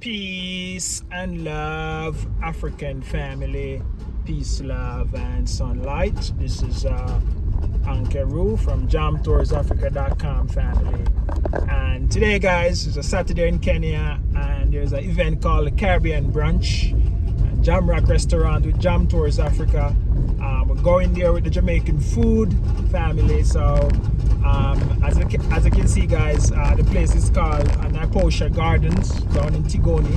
Peace and love, African family. Peace, love, and sunlight. This is Ankeru from jamtoursafrica.com family. And today, guys, is a Saturday in Kenya, and there's an event called the Caribbean Brunch, and Jam Rock Restaurant with Jam Tours Africa. We're going there with the Jamaican food family. So, as you can see, guys, the place is called Naposha Gardens down in Tigoni.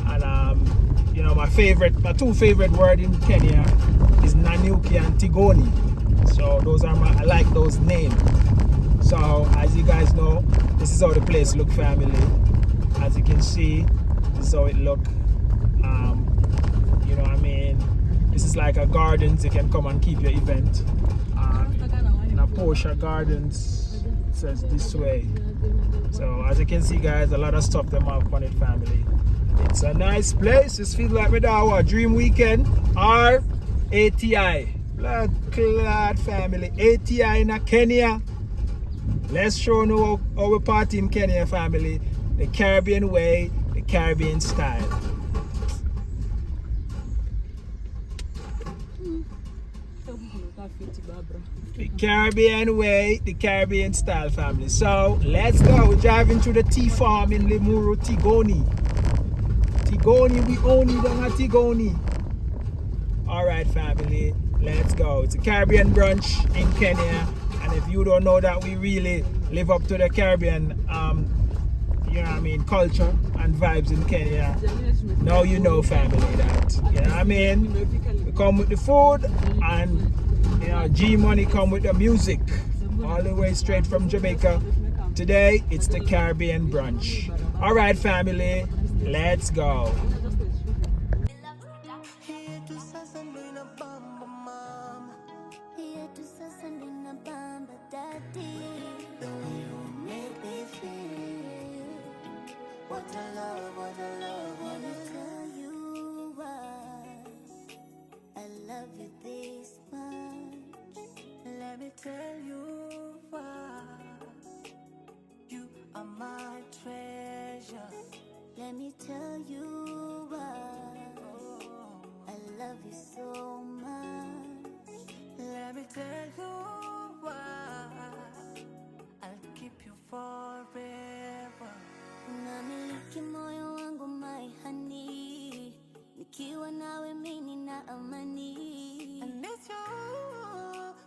And you know, my two favorite words in Kenya is Nanyuki and Tigoni. So those are I like those names. So as you guys know, this is how the place look, family. As you can see, this is how it look. You know what I mean? This is like a gardens. You can come and keep your event. Naposha Gardens says this way. So as you can see, guys, a lot of stuff them have on it, family. It's a nice place. It feels like with our dream weekend or ATI. Blood clad family. ATI in Kenya. Let's show you how we party in Kenya, family. The Caribbean way, the Caribbean style. The Caribbean way, the Caribbean style, family. So let's go. We're driving to the tea farm in Limuru, Tigoni. Tigoni, we only don't have Tigoni. Alright, family, let's go. It's a Caribbean brunch in Kenya. And if you don't know that we really live up to the Caribbean you know what I mean, culture and vibes in Kenya, now you know, family, that, you know what I mean, we come with the food, and you know, G Money come with the music, all the way straight from Jamaica. Today it's the Caribbean brunch. Alright, family, let's go. Tell you why you are my treasure. Let me tell you why I love you so much. Let me tell you why I'll keep you forever. Namiliki moyo wangu my honey, nikiwa nawe mimi na amani. And it's you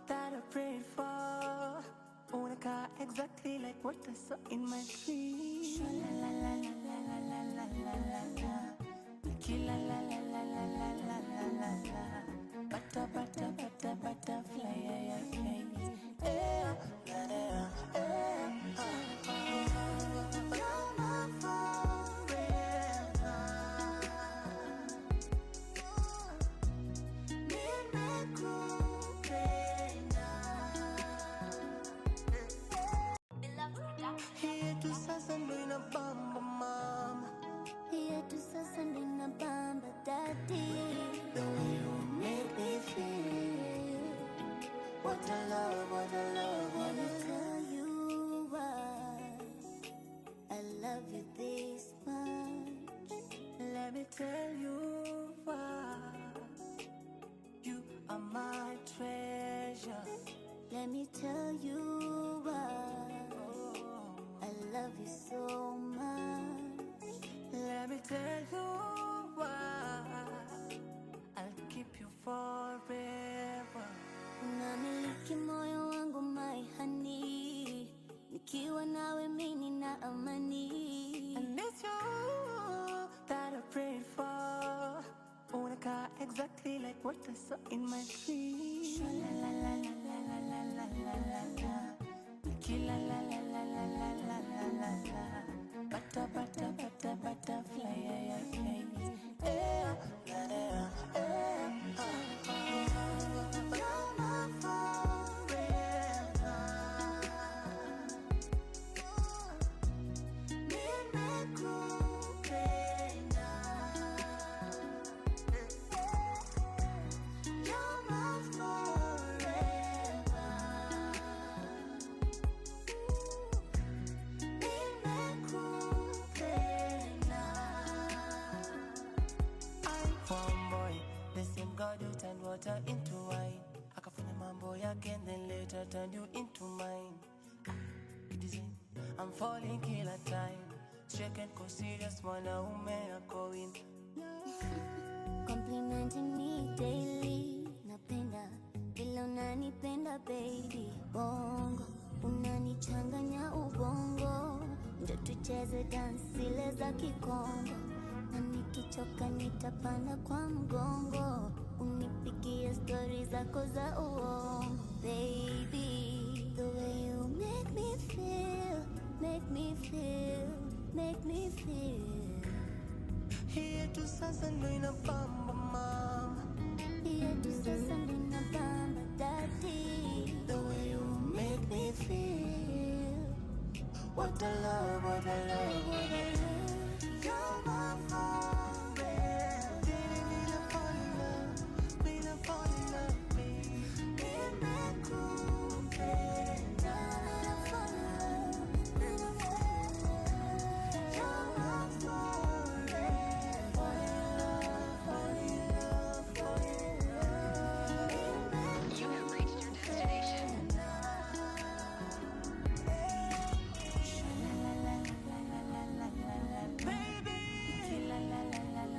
that I prayed for. Own a car exactly like what I saw in my dream. La la la la la la la la la la. Nikila la la la la la la la la la. Butter butter butter butterfly, yeah yeah yeah. Tell you why you are my treasure. Let me tell you why I love you so much. Let me tell you why I'll keep you forever. Namiliki moyo wangu my honey, nikiwa nawe mimi na amani. And it's you that I prayed for. Own a car exactly like what I saw in my dream. La la la la la la la la la la. Nikila la la la la la la la la la. I'm falling kila time. Shaken ko serious mwanaume ako win. Complimenting me daily. Napenda vile unanipenda baby. Bongo unanichanganya ubongo. Ndio tucheze dance zile za Kikongo. Na nikichoka nitapanda kwa mgongo. Unipigie stories zako za uongo baby. The way you make me feel, make me feel, make me feel. Here to sasa ndo inabamba mama. Here to sasa ndo inabamba daddy. The way you make me feel. What a love, what a love, what a love. You're my forever. Didn't mean to fall in love, mean to fall in love, baby.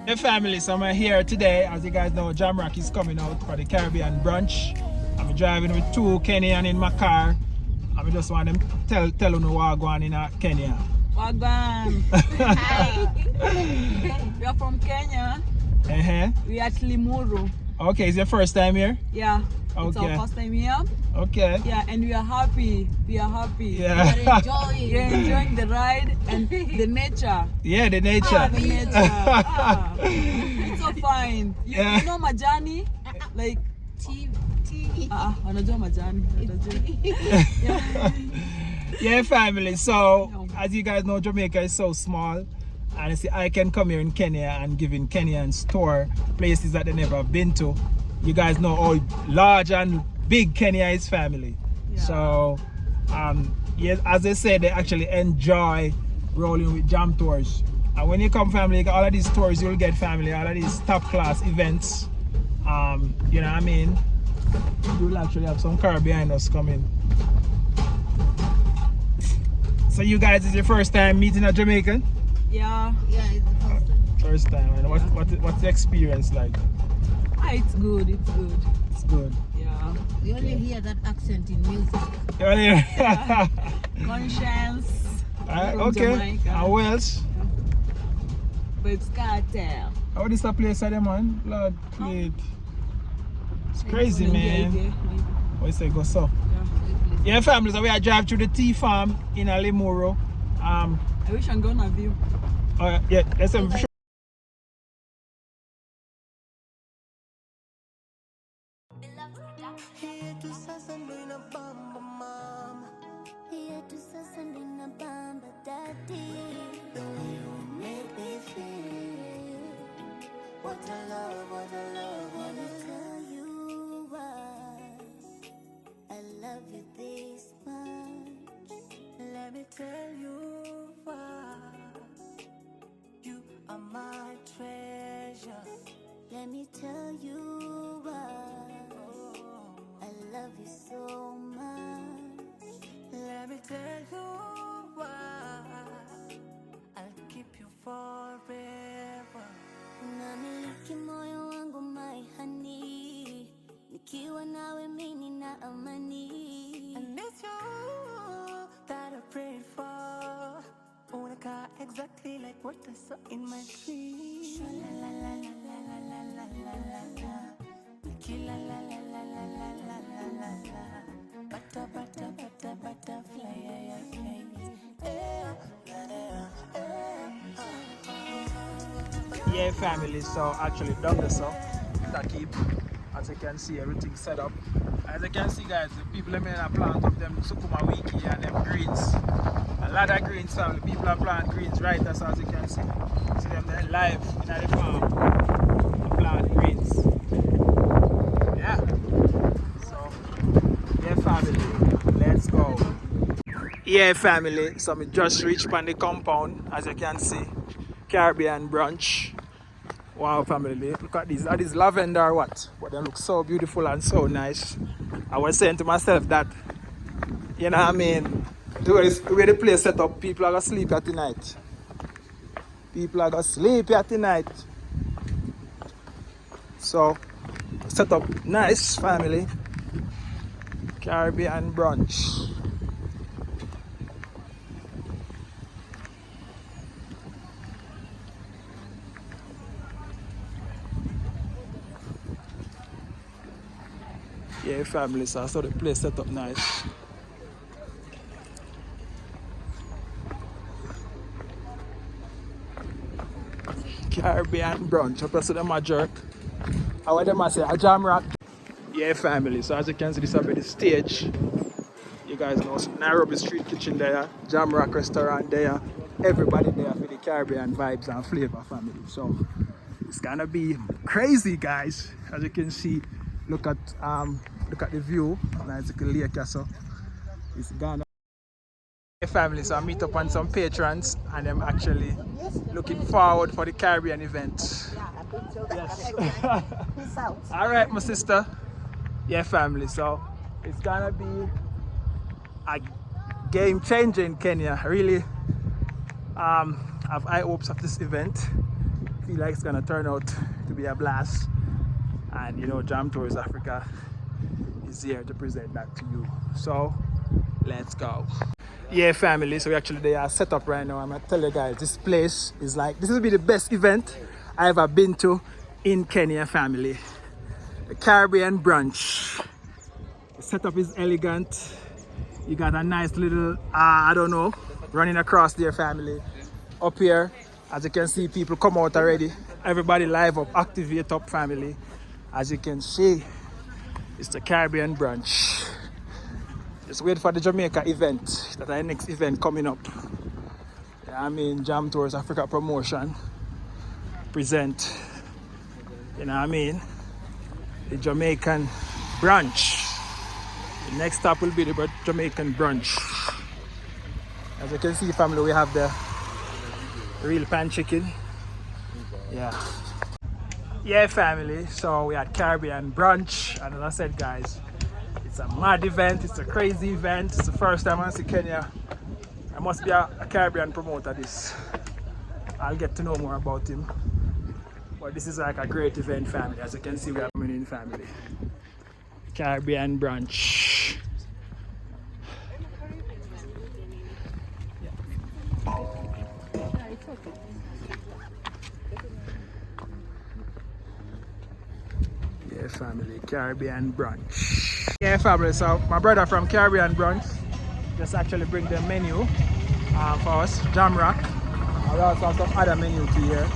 Hey family, so I'm here today. As you guys know, Jamrock is coming out for the Caribbean brunch. I'm driving with two Kenyan in my car. I just want them tell you what I'm going in Kenya. Wagwan. Hi. We are from Kenya. We are at Limuru. Okay, is your first time here? Yeah. Okay. It's our first time here. Okay. Yeah, and we are happy. We are happy. Yeah. We are enjoying. We are enjoying the ride and the nature. Yeah, the nature. The nature. It's so fine. You know Majani? Like tea. Wanajua Majani. Yeah, family. So, as you guys know, Jamaica is so small. And you see, I can come here in Kenya and give in Kenyans tour places that they never have been to. You guys know how large and big Kenya is, family. Yeah. So, yes, as they say, they actually enjoy rolling with jam tours. And when you come, family, all of these tours you'll get, family, all of these top class events. You know what I mean? You'll actually have some car behind us coming. So you guys, is your first time meeting a Jamaican? Yeah. Yeah, it's the first time. First time. And what's the experience like? It's good. It's good. It's good. Yeah. We only hear that accent in music. Yeah. Conscience. Okay. Jamaica. How else? But it's cartel. How this a place are man? Lord, wait. It's crazy, man. What you say, go so? Yeah, family, so we are drive through the tea farm in Limuru. I wish I'm gonna view. Yeah, that's a sure. Here to sasa ndo inabamba mama. Here to sasa ndo inabamba daddy. The way you make me feel. What a love, what a love, what a love. Tell you why I love you this much. Let me tell you why you are my treasure. Let me tell you why I love you so much. Let me tell you why I'll keep you forever. Unamiliki moyo wangu my honey. Nikiwa nawe mimi na amani. And it's you that I prayed for. Unakaa exactly like what I saw in my dream. La la la la la la la la la la. Nikila la la la la la la la la la. Butterfly, Yeah, family, so actually done this up. Keep, as you can see, everything set up. As you can see, guys, the people have made a plant of them sukuma wiki and them greens. A lot of greens, family. People are planting greens right as you can see. See them there live in the farm. They plant greens. Yeah. So, yeah, family, let's go. Yeah, family, so we just reached on the compound, as you can see. Caribbean brunch. Wow, family, look at this. That is lavender or what? But they look so beautiful and so nice. I was saying to myself that, you know what I mean, The way the place set up, people are gonna sleep here tonight. People are gonna sleep here tonight. So, set up nice family. Caribbean brunch. Yeah, family, so I saw the place set up nice. Caribbean brunch. Up to them a jerk. How them I say a jam rock. Yeah, family. So as you can see, this is the stage. You guys know Nairobi Street Kitchen there, Jam Rock Restaurant there. Everybody there for the Caribbean vibes and flavor, family. So it's gonna be crazy, guys. As you can see, look at the view. Nice little lake, so it's gonna. Hey family, so I meet up on some patrons and I'm actually looking forward for the Caribbean event. Yes. All right, my sister. Yeah, family. So it's gonna be a game changer in Kenya. Really, have high hopes of this event. Feel like it's gonna turn out to be a blast. And you know, Jam Tours Africa is here to present that to you. So let's go. Yeah, family. So we actually they are set up right now. I'm gonna tell you guys, this place is like this will be the best event I ever been to in Kenya, family. The Caribbean brunch. The setup is elegant. You got a nice little I don't know, running across there, family. Up here, as you can see, people come out already. Everybody live up, activate up, family. As you can see, it's the Caribbean brunch. Just wait for the Jamaica event. That's our next event coming up. Yeah, I mean, Jam Tours Africa promotion present. You know what I mean? The Jamaican brunch. The next stop will be the Jamaican brunch. As you can see, family, we have the real pan chicken. Yeah. Yeah, family. So we had Caribbean brunch, and as I said, guys, it's a mad event. It's a crazy event. It's the first time I see Kenya. I must be a Caribbean promoter. This. I'll get to know more about him. But this is like a great event, family. As you can see, we are coming in, family. Caribbean brunch. Yeah, family, Caribbean brunch. Yeah, family, so my brother from Caribbean brunch just actually bring the menu for us, Jam Rock. I also have some other menu to here.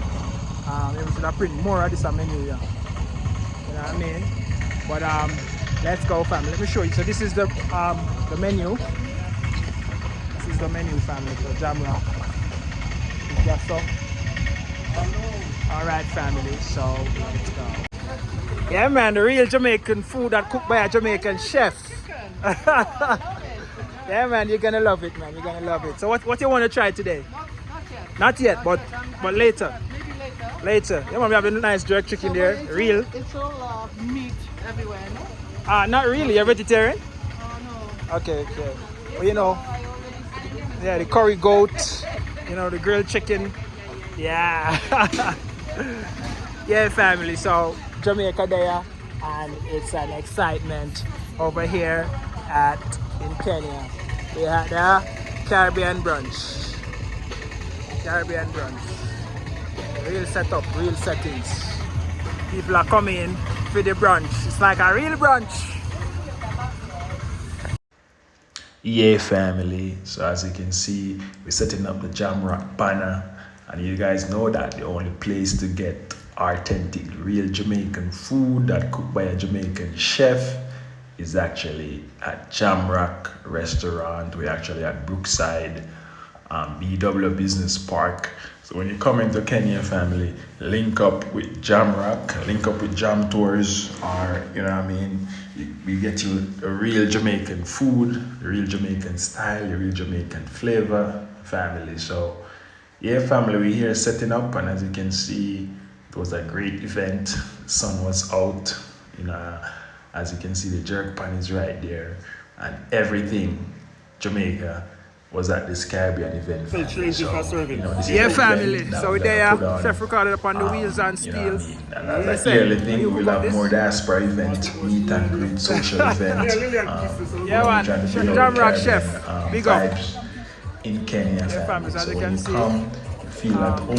Maybe should I print more of this menu here. You know what I mean? But let's go, family. Let me show you. So this is the menu. This is the menu, family, for Jam Rock. It's just so. All right, family. So let's go. Yeah, man, the real Jamaican food that cooked by a Jamaican chef. Yeah, man, you're gonna love it, man. You're gonna love it. So what you want to try today? Not yet, but later. Maybe later. Later. Yeah, man, we have a nice jerk chicken there. Real. It's all meat everywhere, no? Not really. You're vegetarian? Oh, no. Okay. Well, you know, yeah, the curry goat, you know, the grilled chicken. Yeah. Yeah, family. So Jamaica there, and it's an excitement over here in Kenya. We had the Caribbean brunch. Caribbean brunch. Real setup, real settings. People are coming for the brunch. It's like a real brunch. Yeah, family. So as you can see, we're setting up the Jam Rock banner, and you guys know that the only place to get authentic, real Jamaican food that cooked by a Jamaican chef is actually at Jam Rock Restaurant. We're actually at Brookside, BW Business Park. So when you come into Kenya, family, link up with Jam Rock, link up with Jam Tours, or you know what I mean, we get you a real Jamaican food, a real Jamaican style, a real Jamaican flavor, family. So yeah, family, we're here setting up, and as you can see, it was a great event. The sun was out, you know, as you can see, the jerk pan is right there, and everything Jamaica was at this Caribbean event. Family. So, you know, this is Yeah, the family. event that So we're they gonna are put on, Chef recorded upon the wheels and you know what I steels. mean? And as a yearly thing, we'll have more diaspora event, meet and greet, social event. Yeah, man. Trying to Chef bring out Jam the Rock Caribbean, Chef. Big up. vibes in Kenya, Yeah, family. family. So as So you when can you see, come, you feel at home,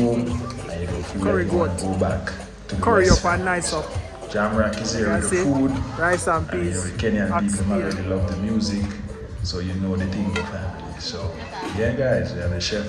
and you don't feel curry like you want to goat. go back to the Curry West, up and family. nice up. Jamrock is You here can with the see food. rice and And you know, peas. the Kenyan people Oxtail. already love the music, so you know the thing of family. So, yeah, guys, yeah, the chef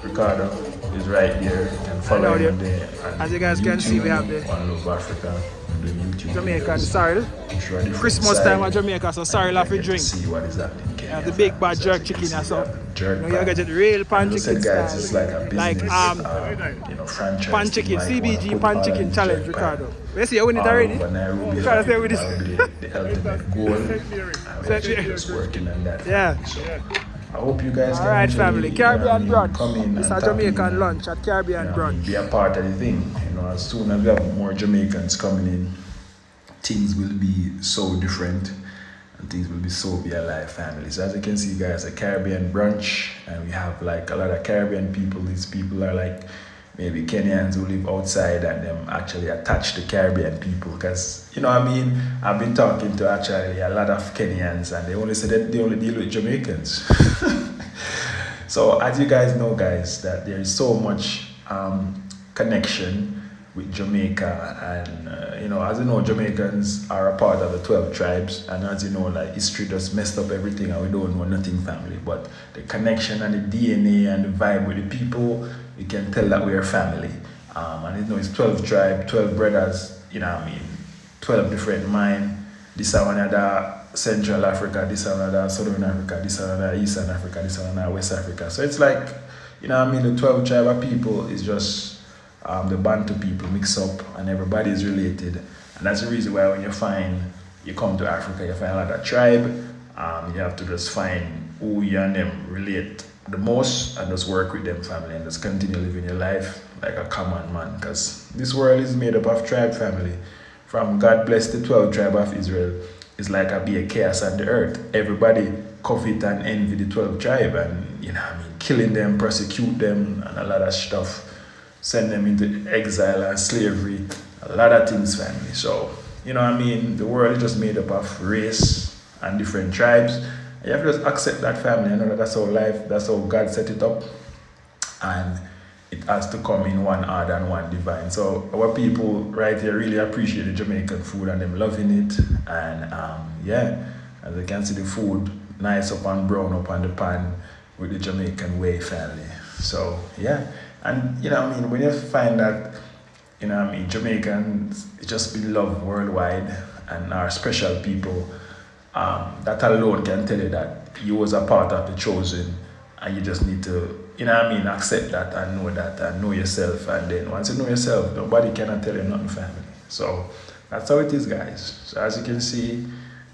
Ricardo is right there. You can follow him there. As you guys can see, we have the One Love Africa, on the YouTube Jamaican videos. sorrel. Show a different Christmas side, time at Jamaica, so sorrel and have you to get drink. see what is happening in Kenya. Have the big bad So jerk as you can chicken see, or we so. have the jerk You know, you pan. get it real pan And as I chicken said, guys, it's like a style. business, you know, franchise. Pan thing, chicken, like, wanna CBG put pan all chicken these challenge, jerk pan Ricardo. You see, you win it all already? over Nairobi, Try to stay with that would be the ultimate goal. And we're actually just working on that. Yeah. family. So I hope you guys can Alright, actually, family. Caribbean brunch. come in It's and a tap in Jamaican and, lunch at Caribbean brunch. be a part of the thing. You know, as soon as we have more Jamaicans coming in, things will be so different and things will be so be alive, family. So as you can see, guys, a Caribbean brunch, and we have like a lot of Caribbean people. These people are like maybe Kenyans who live outside and them actually attached to Caribbean people, because you know what I mean, I've been talking to actually a lot of Kenyans and they only say that they only deal with Jamaicans. So as you guys know, guys, that there is so much connection with Jamaica, and you know, as you know, Jamaicans are a part of the 12 tribes, and as you know, like history just messed up everything and we don't know nothing, family. But the connection and the DNA and the vibe with the people, you can tell that we are family. And you know, it's 12 tribe, 12 brothers, you know what I mean, 12 different mind. This is another Central Africa, this is another Southern Africa, this is another Eastern Africa, this is another West Africa. So it's like, you know what I mean, the 12 tribe of people is just the Bantu people mix up and everybody is related. And that's the reason why when you come to Africa, you find a lot of tribe, you have to just find who you and them relate the most and just work with them, family, and just continue living your life like a common man, because this world is made up of tribe, family. From God bless the 12 tribe of Israel, it's like a be a chaos on the earth. Everybody covet and envy the 12 tribe, and you know what I mean, killing them, prosecute them, and a lot of stuff. Send them into exile and slavery, a lot of things, family. So, you know what I mean, the world is just made up of race and different tribes. And you have to just accept that, family. I know that that's how life, that's how God set it up. And it has to come in one order and one divine. So our people right here really appreciate the Jamaican food and them loving it. And yeah, as you can see, the food nice up and brown up on the pan with the Jamaican way, family. So yeah. And you know what I mean, when you find that, you know what I mean, Jamaicans just be loved worldwide and are special people, that alone can tell you that you was a part of the chosen, and you just need to, you know what I mean, accept that and know yourself. And then once you know yourself, nobody cannot tell you nothing, family. So that's how it is, guys. So as you can see,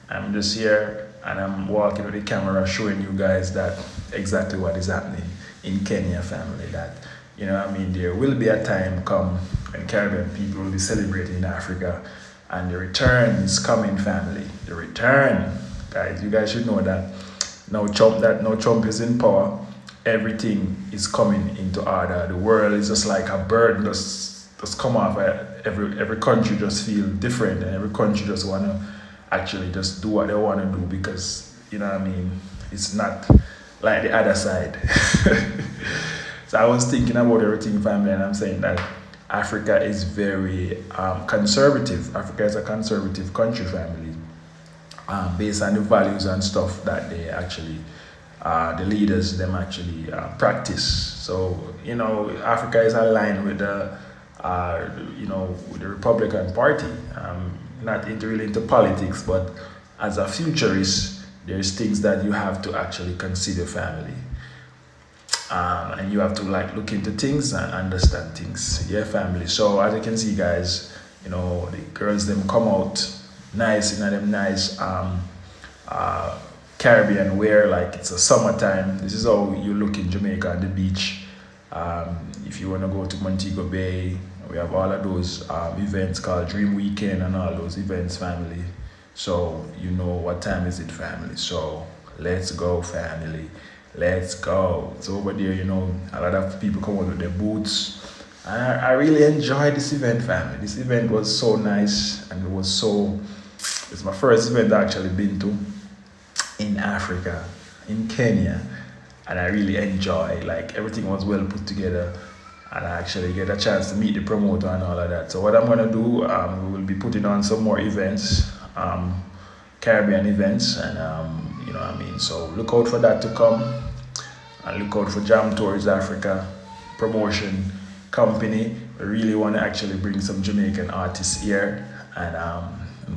I'm just here and I'm walking with the camera showing you guys that exactly what is happening in Kenya, family. That, you know what I mean, there will be a time come when Caribbean people will be celebrating in Africa, and the return is coming, family. The return, guys, you guys should know that now Trump is in power, everything is coming into order. The world is just like a bird just come off. Every country just feel different, and every country just wanna actually just do what they wanna do, because you know what I mean, it's not like the other side. So I was thinking about everything, family, and I'm saying that Africa is very conservative. Africa is a conservative country, family, based on the values and stuff that they actually, the leaders, them actually practice. So, you know, Africa is aligned with the, with the Republican Party. Not really into politics, but as a futurist, there's things that you have to actually consider, family. And you have to like look into things and understand things, yeah, family. So as you can see, guys, you know, the girls them come out nice, you know, them nice Caribbean wear, like it's a summertime. This is how you look in Jamaica on the beach. If you want to go to Montego Bay, we have all of those events called Dream Weekend and all those events, family. So you know what time is it, family. So let's go, family. Let's go. So over there, a lot of people come out with their booths. And I really enjoyed this event, family. This event was so nice, and it's my first event I actually been to in Africa, in Kenya. And I really enjoyed, like, everything was well put together. And I actually get a chance to meet the promoter and all of that. So what I'm gonna do, we will be putting on some more events, Caribbean events, and you know what I mean. So look out for that to come, and look out for Jam Tours Africa promotion company. We really want to actually bring some Jamaican artists here and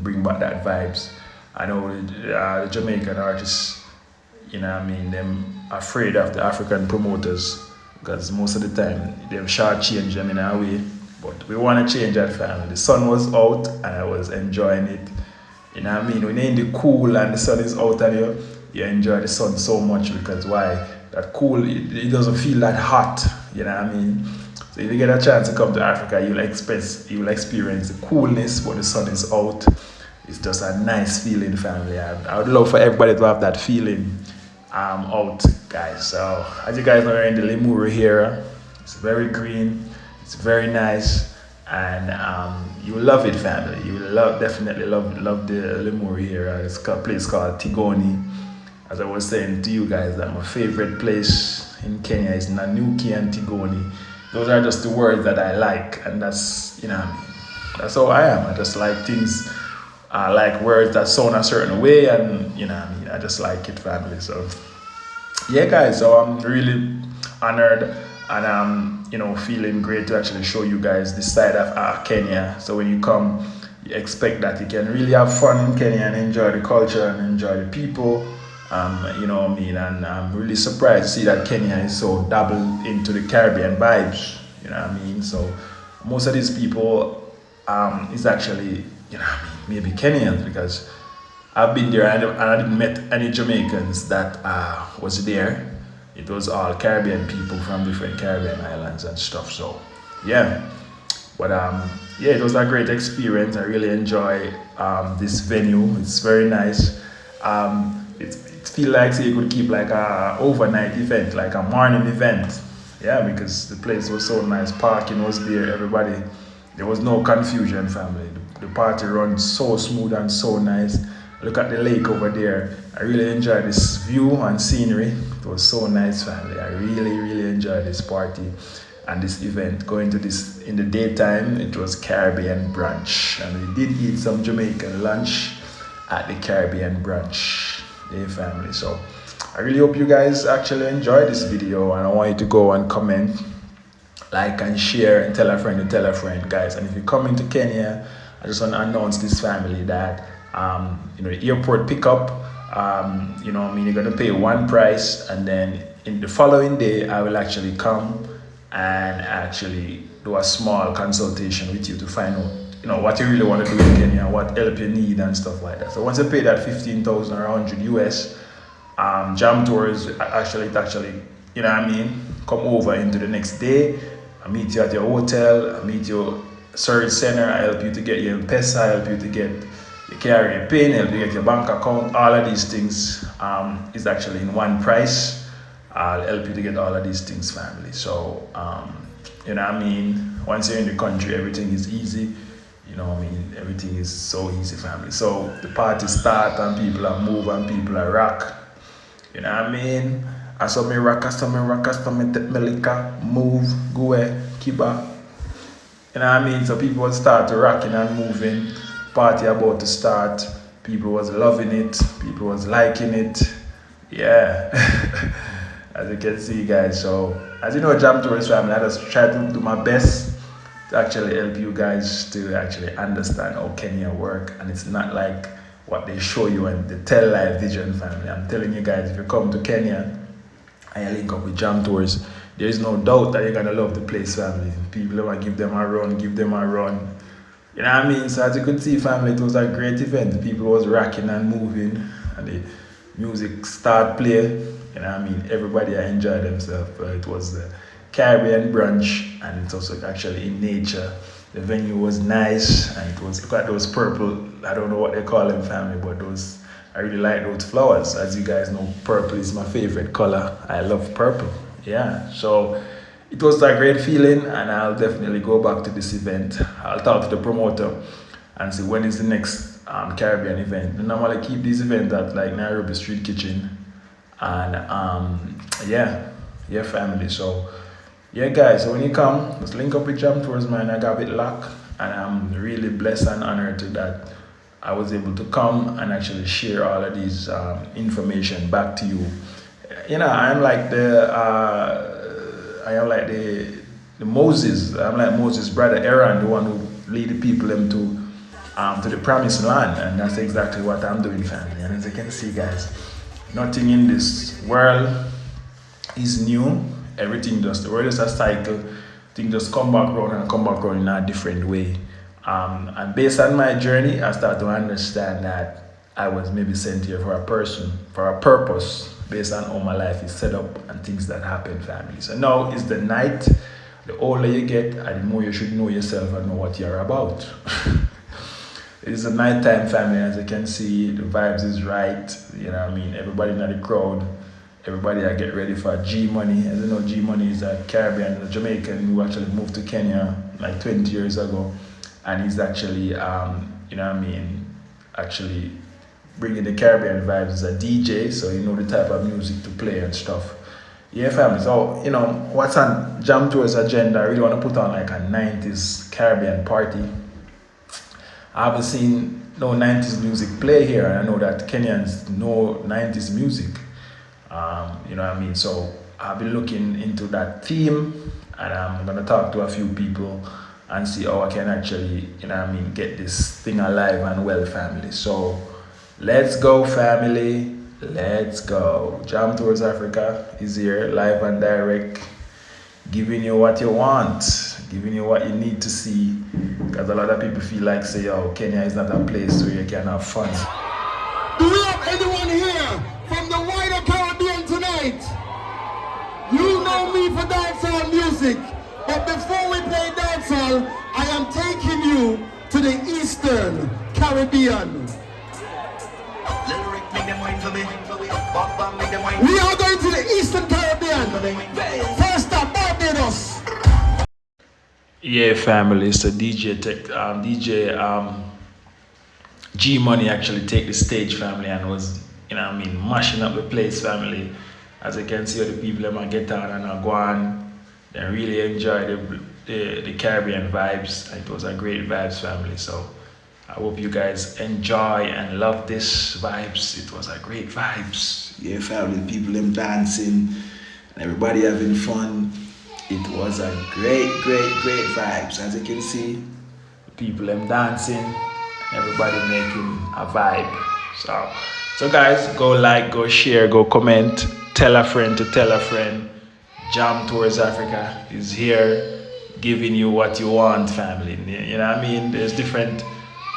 bring back that vibes. I know the Jamaican artists, you know what I mean, them afraid of the African promoters because most of the time they've shortchanged them in a way. But we want to change that, family. The sun was out and I was enjoying it. You know what I mean? When you're in the cool and the sun is out and you enjoy the sun so much because why? That cool, it doesn't feel that hot. You know what I mean? So if you get a chance to come to Africa, you'll experience the coolness, but the sun is out. It's just a nice feeling, family. I would love for everybody to have that feeling out, guys. So as you guys know, we're in the Limuru here. It's very green. It's very nice, and you will love it, family. You will definitely love the Limuru here. It's a place called Tigoni. As I was saying to you guys, that my favorite place in Kenya is Nanyuki and Tigoni. Those are just the words that I like, and that's, you know, that's how I am. I just like things. I like words that sound a certain way, and you know what I mean, I just like it, family. So yeah, guys, so I'm really honored and I'm feeling great to actually show you guys this side of Kenya. So when you come, you expect that you can really have fun in Kenya and enjoy the culture and enjoy the people. You know what I mean, and I'm really surprised to see that Kenya is so dabbled into the Caribbean vibes. You know what I mean. So most of these people is actually, you know what I mean, maybe Kenyans, because I've been there and I didn't met any Jamaicans that was there. It was all Caribbean people from different Caribbean islands and stuff. So yeah, but yeah, it was a great experience. I really enjoy this venue. It's very nice. It feels like you could keep like a overnight event, like a morning event. Yeah, because the place was so nice. Parking was there. Everybody, there was no confusion, family. The party runs so smooth and so nice. Look at the lake over there. I really enjoyed this view and scenery. It was so nice, family. I really enjoyed this party and this event. Going to this in the daytime, it was Caribbean brunch, and we did eat some Jamaican lunch at the Caribbean brunch. Yeah, family. So I really hope you guys actually enjoyed this video, and I want you to go and comment, like and share, and tell a friend to tell a friend, guys. And if you're coming to Kenya, I just want to announce this, family, that the airport pickup, you know what I mean, you're going to pay one price, and then in the following day I will actually come and actually do a small consultation with you to find out what you really want to do in Kenya, what help you need and stuff like that. So once you pay that 15,000 or 100 US, Jam Tours actually you know what I mean, come over into the next day. I meet you at your hotel, I meet you service center, I help you to get your M-Pesa, I help you to get your carrier pin, help you get your bank account. All of these things is actually in one price. I'll help you to get all of these things, family. So you know what I mean, once you're in the country, everything is easy. You know what I mean, everything is so easy, family. So the party start and people are move and people are rock. You know what I mean? I saw me rock, I saw me take me liquor, move, go away, keep up. You know what I mean? So people would start rocking and moving. Party about to start. People was loving it. People was liking it. Yeah. As you can see, guys. So as you know, Jam Tours family, I just try to do my best to actually help you guys to actually understand how Kenya work. And it's not like what they show you in the Tell Live Vision, family. I'm telling you guys, if you come to Kenya and you link up with Jam Tours, there is no doubt that you're gonna love the place, family. People want to give them a run. You know what I mean? So as you could see, family, it was a great event. People was rocking and moving, and the music start playing. You know what I mean? Everybody enjoyed themselves. It was the Caribbean brunch, and it was actually in nature. The venue was nice, and it was, look at those purple, I don't know what they call them, family, but those I really like those flowers. As you guys know, purple is my favorite color. I love purple. Yeah, so it was a great feeling, and I'll definitely go back to this event. I'll talk to the promoter and see when is the next Caribbean event. We normally keep these events at like Nairobi Street Kitchen, and yeah, family. So yeah, guys. So when you come, let's link up with Jam Tours, man. I got it locked, and I'm really blessed and honored to that I was able to come and actually share all of these information back to you. You know, the Moses. I'm like Moses' brother Aaron, the one who lead the people to the promised land, and that's exactly what I'm doing, family. And as you can see, guys, nothing in this world is new. Everything just the world is a cycle. Things just come back around in a different way. And based on my journey, I start to understand that I was maybe sent here for a purpose, based on how my life is set up and things that happen, family. So now is the night. The older you get, and the more you should know yourself and know what you're about. It is a nighttime, family. As you can see, the vibes is right. You know what I mean? Everybody in the crowd. Everybody I get ready for G Money. As you know, G Money is a Caribbean, a Jamaican who actually moved to Kenya like 20 years ago. And he's actually, actually bringing the Caribbean vibes as a DJ, so you know the type of music to play and stuff. Yeah, family. So, you know, what's on Jam Tour's agenda? I really want to put on like a 90s Caribbean party. I haven't seen no 90s music play here, and I know that Kenyans know 90s music. You know what I mean? So I've been looking into that theme, and I'm gonna talk to a few people and see how I can actually, you know what I mean, get this thing alive and well, family. So let's go, family. Let's go. Jam Tours Africa is here, live and direct, giving you what you want, giving you what you need to see. Because a lot of people feel like, say, yo, Kenya is not a place where you can have fun. Do we have anyone here from the wider Caribbean tonight? You know me for dancehall music, but before we play dancehall, I am taking you to the Eastern Caribbean. We are going to the Eastern Caribbean. First up, Barbados. Yeah, family. So DJ G Money actually take the stage, family, and was, you know what I mean, mashing up the place, family. As you can see, all the people them get on and go on. They really enjoy the Caribbean vibes. It was a great vibes, family. So I hope you guys enjoy and love this vibes. It was a great vibes. Yeah, family, people them dancing and everybody having fun. It was a great vibes. As you can see, people them dancing and everybody making a vibe. So guys, go like, go share, go comment, tell a friend to tell a friend. Jam Tours Africa is here, giving you what you want, family. You know what I mean? There's different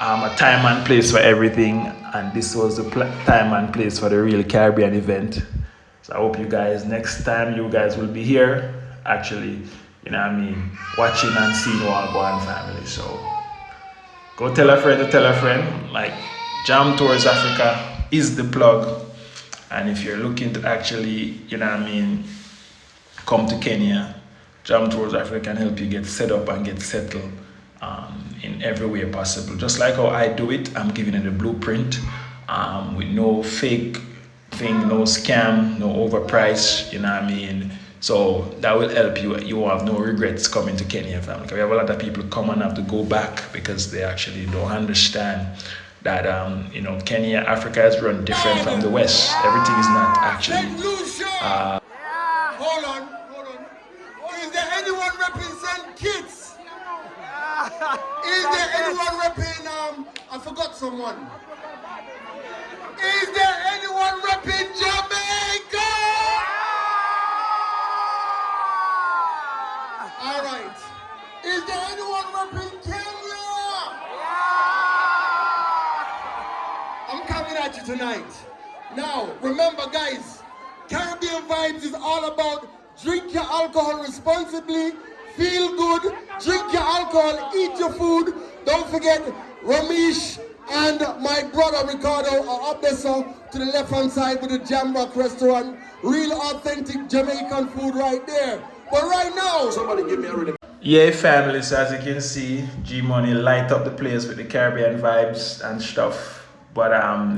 a time and place for everything, and this was the time and place for the real Caribbean event. So I hope you guys, next time you guys will be here, actually, you know what I mean, watching and seeing what go on, family. So go tell a friend to tell a friend. Like, Jam Tours Africa is the plug, and if you're looking to actually, you know what I mean, come to Kenya, Jam Tours Africa can help you get set up and get settled in every way possible. Just like how I do it, I'm giving it a blueprint with no fake thing, no scam, no overprice, you know what I mean? So that will help you. You will have no regrets coming to Kenya, family. We have a lot of people come and have to go back because they actually don't understand that, Kenya, Africa is run different from the West. Everything is not actually... Hold on. Is there anyone representing kids? Is there anyone repping, I forgot someone. Is there anyone repping Jamaica? All right. Is there anyone repping Kenya? I'm coming at you tonight. Now, remember guys, Caribbean Vibes is all about drink your alcohol responsibly, feel good, drink your alcohol, eat your food. Don't forget, Ramesh and my brother Ricardo are up there, so to the left hand side with the Jamrock restaurant. Real authentic Jamaican food right there. But right now, somebody give me a rhythm. Yeah, family, so as you can see, G Money light up the place with the Caribbean vibes and stuff. But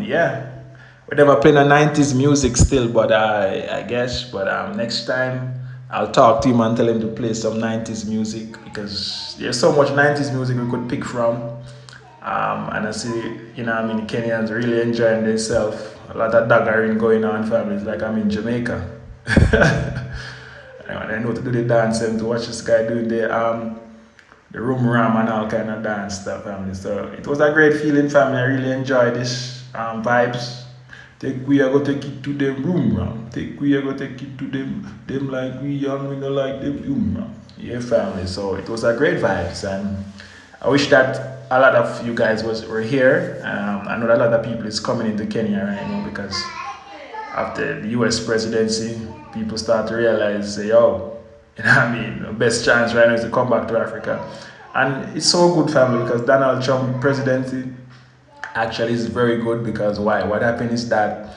yeah, we never playing a 90s music still, but I guess. But next time I'll talk to him and tell him to play some 90s music, because there's so much 90s music we could pick from. And I see, you know, I mean, Kenyans really enjoying themselves. A lot of daggering going on, family. It's like I'm in Jamaica. I know to do the dance and to watch this guy doing the room ram and all kind of dance stuff, family. So it was a great feeling, family. I really enjoyed this vibes. Take we are gonna take it to them room ram. Take we are gonna take it to them like we and we don't like them room ram. Yeah, family. So it was a great vibes, and I wish that a lot of you guys were here. I know that a lot of people is coming into Kenya right now because after the US presidency, people start to realize, yo, you know what I mean, the best chance right now is to come back to Africa. And it's so good, family, because Donald Trump presidency actually is very good, because why? What happened is that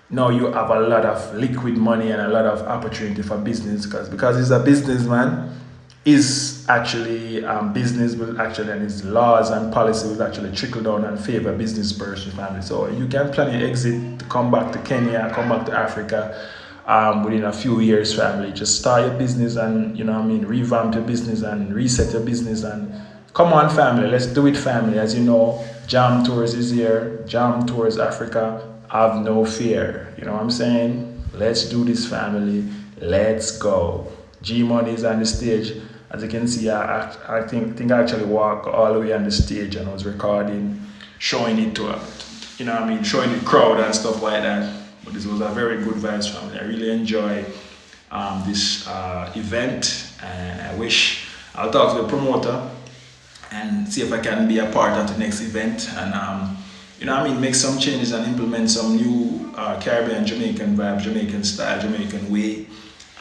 now you have a lot of liquid money and a lot of opportunity for business, because he's a businessman. Is actually business will actually, and his laws and policy will actually trickle down and favor business person, family. So you can plan your exit to come back to Kenya, come back to Africa within a few years, family. Just start your business and, you know what I mean, revamp your business and reset your business, and come on, family, let's do it, family. As you know, Jam Tours is here. Jam Tours Africa, have no fear. You know what I'm saying? Let's do this, family. Let's go. G Money is on the stage. As you can see, I think I actually walked all the way on the stage and I was recording, showing it to, you know what I mean, showing the crowd and stuff like that. But this was a very good vibes, family. I really enjoy this event, and I wish I'll talk to the promoter and see if I can be a part of the next event, and you know what I mean, make some changes and implement some new Caribbean Jamaican vibe, Jamaican style, Jamaican way.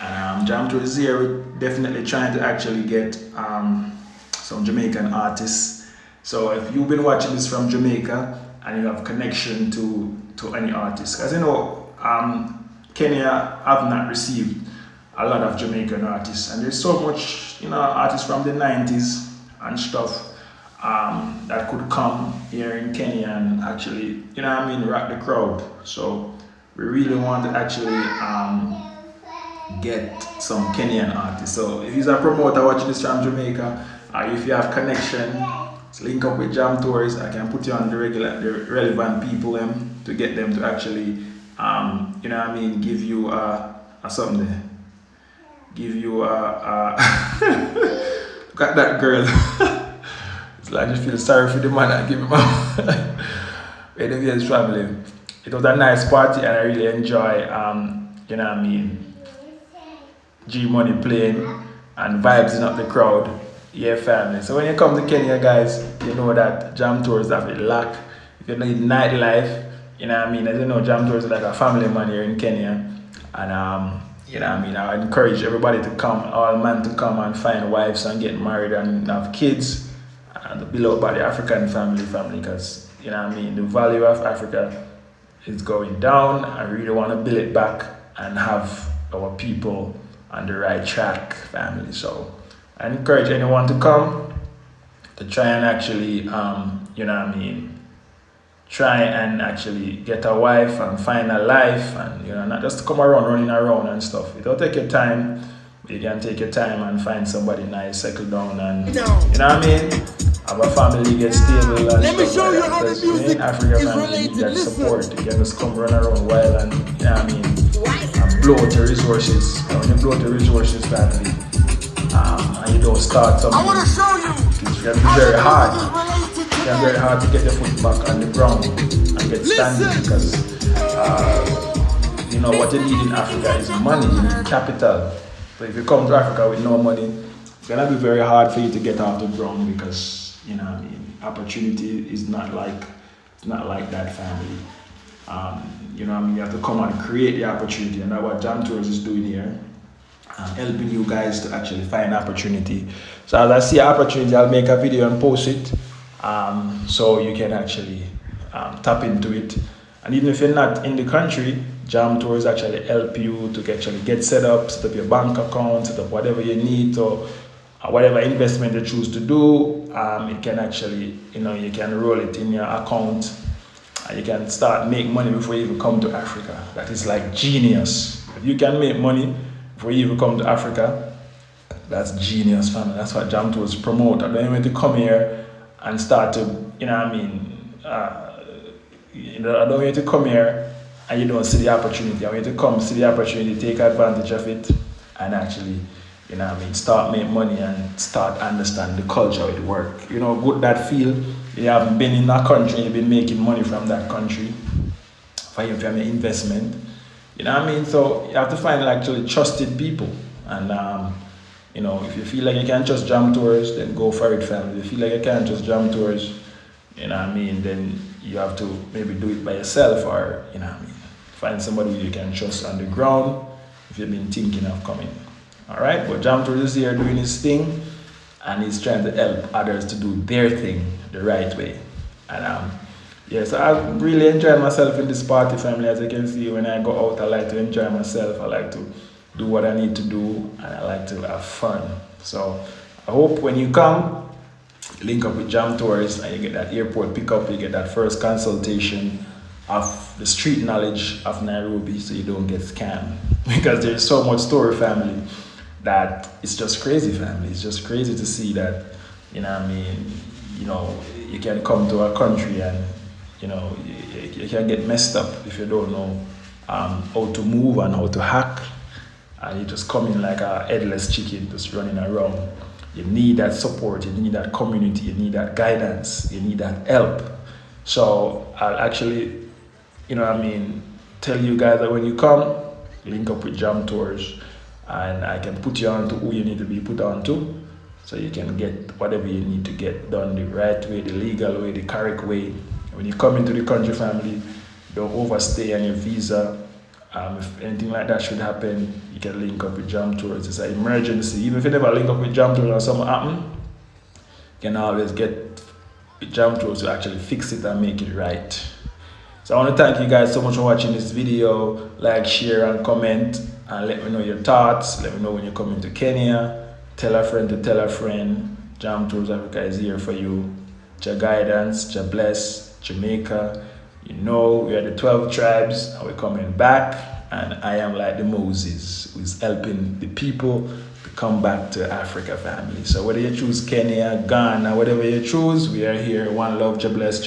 And Jam Tour is here. We're definitely trying to actually get some Jamaican artists. So if you've been watching this from Jamaica and you have connection to any artist, because you know, Kenya have not received a lot of Jamaican artists, and there's so much, you know, artists from the 90s and stuff that could come here in Kenya and actually, you know what I mean, rock the crowd. So we really want to actually get some Kenyan artists. So if you're a promoter watching this from Jamaica, or if you have connection, link up with Jam Tours. I can put you on the relevant people to get them to actually, you know what I mean, give you a something. Give you look at that girl. It's like I just feel sorry for the man that give him a Invades family. It was a nice party and I really enjoy, you know what I mean, G Money playing and vibes up the crowd. Yeah, family. So when you come to Kenya, guys, you know that Jam Tours have it locked. If you need nightlife, you know what I mean, as you know, Jam Tours is like a family man here in Kenya. And you know what I mean, I encourage everybody to come, all men to come and find wives and get married and have kids and to build up by the African family, because you know what I mean, the value of Africa is going down. I really want to build it back and have our people on the right track, family. So I encourage anyone to come to try and actually, you know what I mean, try and actually get a wife and find a life, and you know, not just to come around running around and stuff. It'll take your time. You can take your time and find somebody nice, settle down, and you know what I mean, have a family, get stable and Let me show you how the because music in Africa, is family related. need that Listen. support. You can just come run around wild and, you know what I mean, and blow out your resources. And when you blow out your resources, family, and you don't start something, I want to show you. it's going to be very hard. It's very hard to get your foot back on the ground and get standing, because you know what you need in Africa is money, you need capital. So if you come to Africa with no money, it's gonna be very hard for you to get off the ground, because you know what I mean, opportunity is not like that, family. You know what I mean, you have to come and create the opportunity, and that's what Jam Tours is doing here. helping you guys to actually find opportunity. So as I see an opportunity, I'll make a video and post it, so you can actually tap into it. And even if you're not in the country, Jam Tours actually help you to actually get set up your bank account, set up whatever you need, or whatever investment you choose to do. It can actually, you can roll it in your account, and you can start make money before you even come to Africa. That is like genius. If you can make money before you even come to Africa, that's genius, family. That's what Jam Tours promote. I don't even want to come here and start to, I don't want you to come here and you don't see the opportunity. I want you to come see the opportunity, take advantage of it, and actually, start make money and start understand the culture of the work. Good that feel. You haven't been in that country, you've been making money from that country for your family investment. So you have to find actually trusted people. And if you feel like you can't trust Jam Tours, then go for it, family. If you feel like you can't trust Jam Tours, then you have to maybe do it by yourself, or find somebody you can trust on the ground if you've been thinking of coming. Alright, but Jam Tours is here doing his thing, and he's trying to help others to do their thing the right way. And so I'm really enjoying myself in this party, family. As you can see, when I go out, I like to enjoy myself. I like to do what I need to do, and I like to have fun. So I hope when you come, link up with Jam Tours and you get that airport pickup, you get that first consultation of the street knowledge of Nairobi, so you don't get scammed. Because there's so much story, family, that it's just crazy, family. It's just crazy to see that, you can come to a country and, you can get messed up if you don't know how to move and how to hack. And you just come in like a headless chicken just running around. You need that support, you need that community, you need that guidance, you need that help. So I'll actually, tell you guys that when you come, link up with Jam Tours, and I can put you on to who you need to be put on to, so you can get whatever you need to get done the right way, the legal way, the correct way. When you come into the country, family, don't overstay on your visa. If anything like that should happen, you can link up with Jam Tours. It's an emergency. Even if you never link up with Jam Tours or something happen, you can always get with Jam Tours to actually fix it and make it right. So I want to thank you guys so much for watching this video. Like, share, and comment, and let me know your thoughts. Let me know when you're coming to Kenya. Tell a friend to tell a friend. Jam Tours Africa is here for you. Your guidance, your bless, Jamaica. We are the 12 tribes, and we're coming back. And I am like the Moses who is helping the people to come back to Africa, family. So whether you choose Kenya, Ghana, whatever you choose, we are here. One love, your bless.